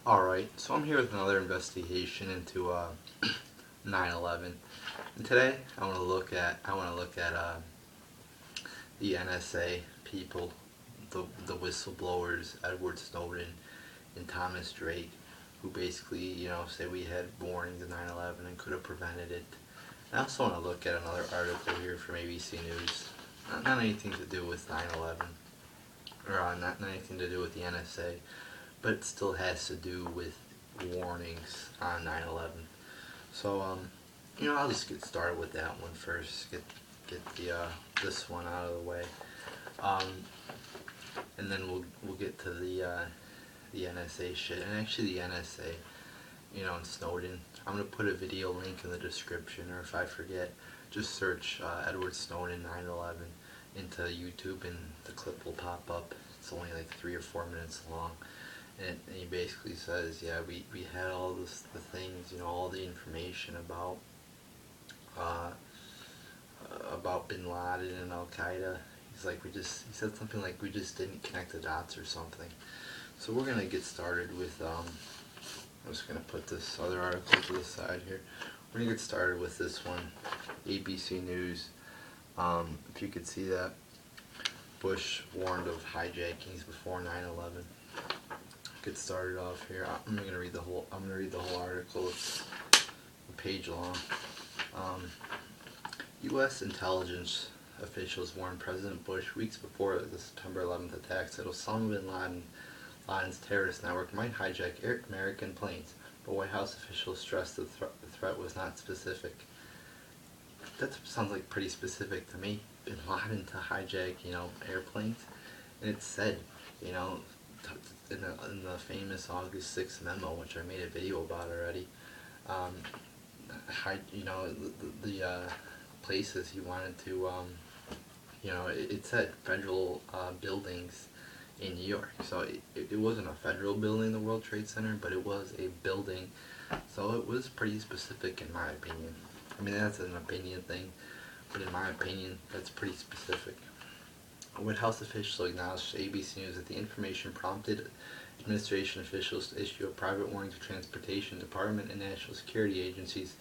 Alright, so I'm here with another investigation into 9/11, and today I want to look at the NSA people, the whistleblowers, Edward Snowden and Thomas Drake, who basically say we had warnings of 9/11 and could have prevented it. I also want to look at another article here from ABC News, not anything to do with 9/11 or not anything to do with the NSA, but it still has to do with warnings on 9/11. So I'll just get started with that one first. Get the this one out of the way, um, and then we'll get to the NSA shit. And actually, the NSA, and Snowden. I'm gonna put a video link in the description, or if I forget, just search Edward Snowden 9/11 into YouTube, and the clip will pop up. It's only like 3 or 4 minutes long. And he basically says, yeah, we had all the things, all the information uh, about Bin Laden and Al Qaeda. He said something like we just didn't connect the dots or something. So we're gonna get started with I'm just gonna put this other article to the side here. We're gonna get started with this one, ABC News. If you could see that, Bush warned of hijackings before 9/11. Get started off here. I'm gonna read the whole article. It's a page long. U.S. intelligence officials warned President Bush weeks before the September 11th attacks that Osama bin Laden's terrorist network might hijack American planes, but White House officials stressed the threat was not specific. That sounds like pretty specific to me. Bin Laden to hijack, airplanes, and it said, in the famous August 6th memo, which I made a video about already, the places he wanted to, it said federal buildings in New York. So it wasn't a federal building, the World Trade Center, but it was a building. So it was pretty specific in my opinion. I mean, that's an opinion thing, but in my opinion, that's pretty specific. A White House official acknowledged to ABC News that the information prompted administration officials to issue a private warning to Transportation Department and national security agencies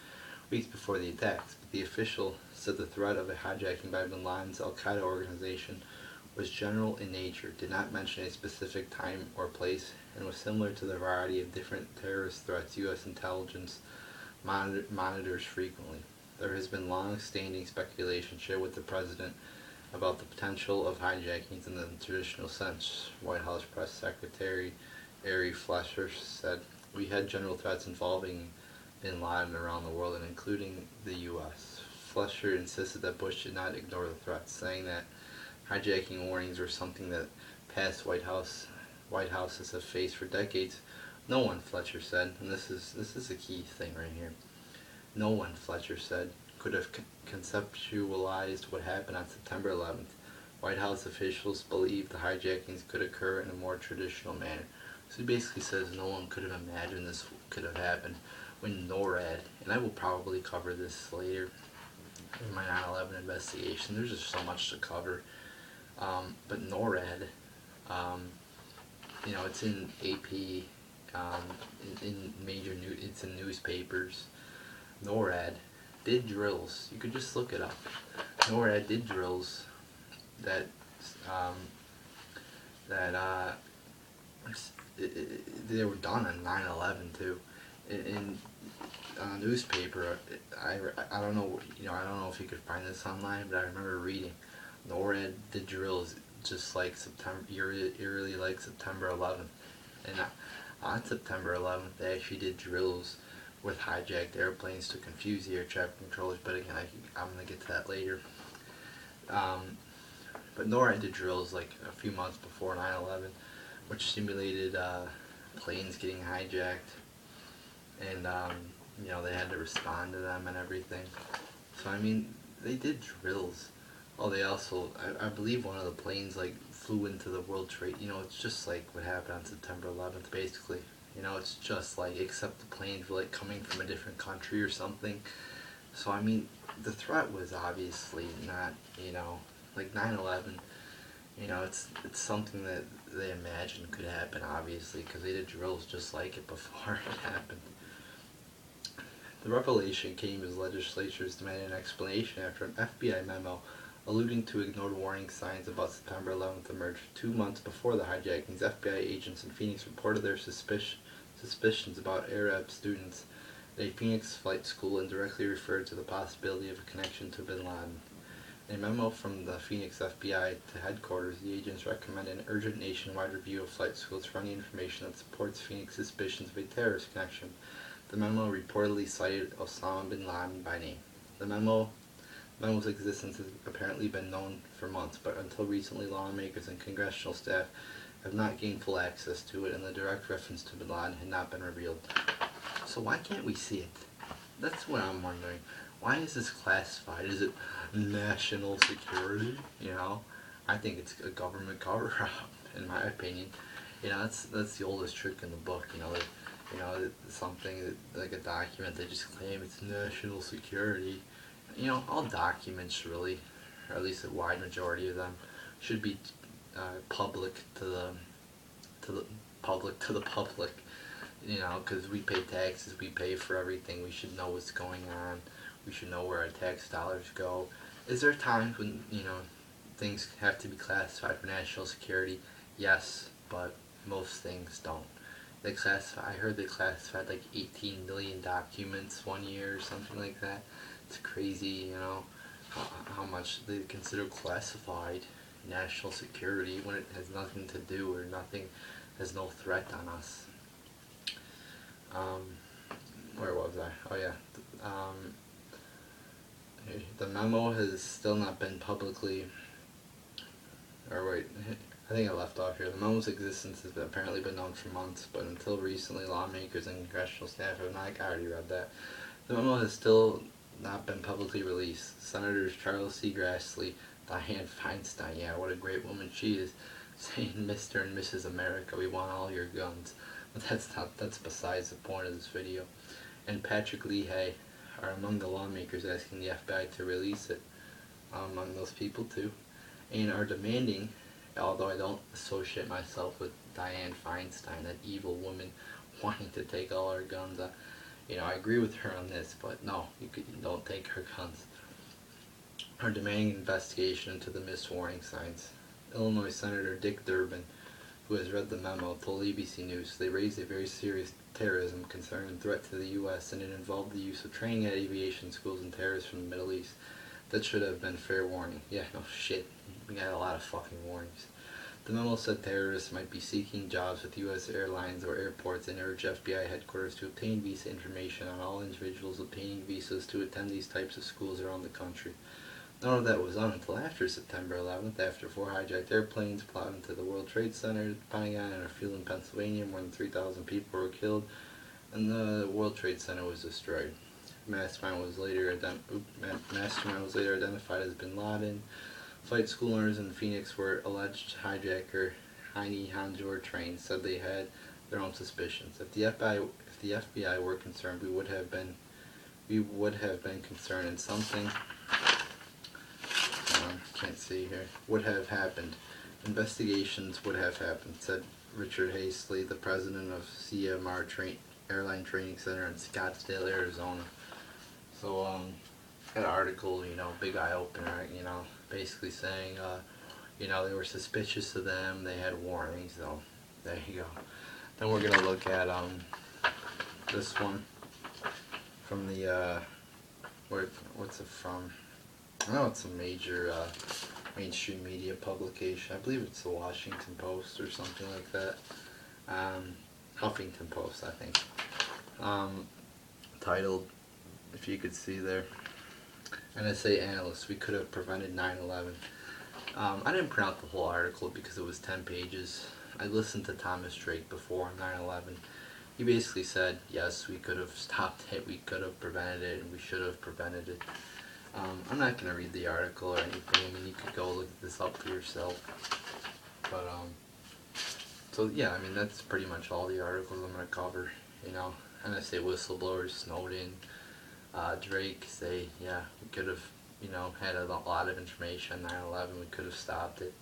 weeks before the attacks. But the official said the threat of a hijacking by bin Laden's Al Qaeda organization was general in nature, did not mention a specific time or place, and was similar to the variety of different terrorist threats U.S. intelligence monitors frequently. There has been long-standing speculation shared with the president about the potential of hijackings in the traditional sense. White House Press Secretary Ari Fleischer said, "We had general threats involving bin Laden around the world and including the U.S." Fleischer insisted that Bush did not ignore the threats, saying that hijacking warnings were something that past White Houses have faced for decades. No one, Fletcher said, and this is a key thing right here. No one, Fletcher said, could have conceptualized what happened on September 11th. White House officials believed the hijackings could occur in a more traditional manner. So he basically says no one could have imagined this could have happened when NORAD, and I will probably cover this later in my 9/11 investigation. There's just so much to cover. But NORAD, it's in AP, in major news, it's in newspapers. NORAD did drills. You could just look it up. NORAD did drills that um, that they were done on 9/11 too. In a newspaper, I don't know, I don't know if you could find this online, but I remember reading NORAD did drills just like eerily like September 11th, and on September 11th they actually did drills with hijacked airplanes to confuse the air traffic controllers. But again, I'm gonna get to that later. But NORAD did drills like a few months before 9/11, which simulated planes getting hijacked, and they had to respond to them and everything. So I mean, they did drills. Oh, they also, I believe one of the planes like flew into the World Trade. It's just like what happened on September 11th, basically. It's just like, except the planes were like coming from a different country or something. So I mean, the threat was obviously not, like 9/11. It's something that they imagined could happen, obviously, because they did drills just like it before it happened. The revelation came as legislatures demanded an explanation after an FBI memo alluding to ignored warning signs about September 11th emerged. 2 months before the hijackings, FBI agents in Phoenix reported their suspicions about Arab students at a Phoenix flight school and directly referred to the possibility of a connection to bin Laden. In a memo from the Phoenix FBI to headquarters, the agents recommended an urgent nationwide review of flight schools for any information that supports Phoenix suspicions of a terrorist connection. The memo reportedly cited Osama bin Laden by name. The memo's existence has apparently been known for months, but until recently lawmakers and congressional staff have not gained full access to it, and the direct reference to bin Laden had not been revealed. So why can't we see it? That's what I'm wondering. Why is this classified? Is it national security? I think it's a government cover-up, in my opinion. That's the oldest trick in the book. Something like a document, they just claim it's national security. All documents really, or at least a wide majority of them, should be public to the public. Because we pay taxes, we pay for everything. We should know what's going on. We should know where our tax dollars go. Is there times when things have to be classified for national security? Yes, but most things don't. I heard they classified like 18 million documents one year or something like that. It's crazy, how much they consider classified national security when it has nothing to do or has no threat on us. Where was I? Oh yeah. The memo has still not been publicly, or wait, I think I left off here. The memo's existence has apparently been known for months, but until recently, lawmakers and congressional staff have not. I already read that. The memo has still not been publicly released. Senators Charles C. Grassley, Dianne Feinstein, yeah, what a great woman she is, saying Mr. and Mrs. America, we want all your guns. But that's besides the point of this video. And Patrick Leahy are among the lawmakers asking the FBI to release it, among those people too, and are demanding, although I don't associate myself with Dianne Feinstein, that evil woman wanting to take all our guns. I agree with her on this, but no, you don't take her guns. Are demanding an investigation into the missed warning signs. Illinois Senator Dick Durbin, who has read the memo, told ABC News they raised a very serious terrorism concern and threat to the U.S., and it involved the use of training at aviation schools and terrorists from the Middle East. That should have been fair warning. Yeah, no shit. We got a lot of fucking warnings. The memo said terrorists might be seeking jobs with U.S. airlines or airports and urged FBI headquarters to obtain visa information on all individuals obtaining visas to attend these types of schools around the country. None of that was done until after September 11th, after 4 hijacked airplanes plowed into the World Trade Center, the Pentagon, and a field in Pennsylvania. More than 3,000 people were killed, and the World Trade Center was destroyed. Mastermind was later identified as bin Laden. Flight school owners in Phoenix where alleged hijacker Heini Hanjour trained said they had their own suspicions. If the FBI were concerned, we would have been concerned, and something can't see here would have happened. Investigations would have happened, said Richard Hastley, the president of CMR Airline Training Center in Scottsdale, Arizona. So, an article, big eye opener, basically saying, they were suspicious of them, they had warnings, so there you go. Then we're going to look at, this one from the, what's it from? I know it's a major, mainstream media publication. I believe it's the Washington Post or something like that. Huffington Post, I think. Titled, if you could see there, NSA analysts, we could have prevented 9/11. I didn't print out the whole article because it was 10 pages. I listened to Thomas Drake before 9/11. He basically said, yes, we could have stopped it, we could have prevented it, and we should have prevented it. I'm not going to read the article or anything. I mean, you could go look this up for yourself. But, so yeah, I mean, that's pretty much all the articles I'm going to cover. NSA whistleblowers, Snowden, Drake say, yeah, we could have, had a lot of information on 9/11. We could have stopped it.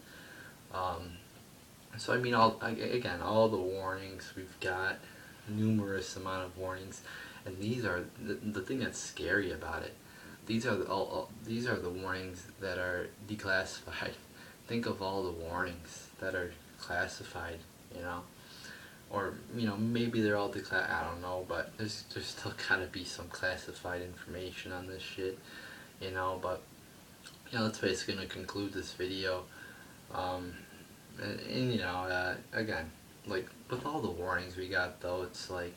So I mean, again, all the warnings we've got, numerous amount of warnings, and these are the thing that's scary about it. These are these are the warnings that are declassified. Think of all the warnings that are classified, you know, or maybe they're all declassified. I don't know, but there's still gotta be some classified information on this shit, you know. But that's basically gonna conclude this video. Um, and again, like with all the warnings we got though, it's like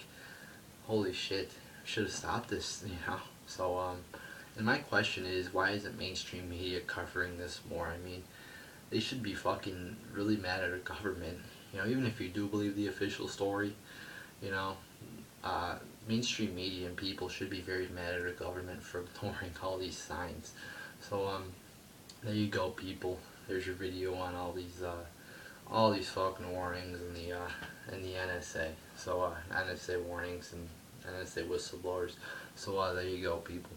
holy shit, should have stopped this, you know. So and my question is, why isn't mainstream media covering this more? I mean, they should be fucking really mad at the government. Even if you do believe the official story, you know, mainstream media and people should be very mad at the government for ignoring all these signs. So there you go, people. There's your video on all these fucking warnings and the NSA. So NSA warnings and NSA whistleblowers. So there you go, people.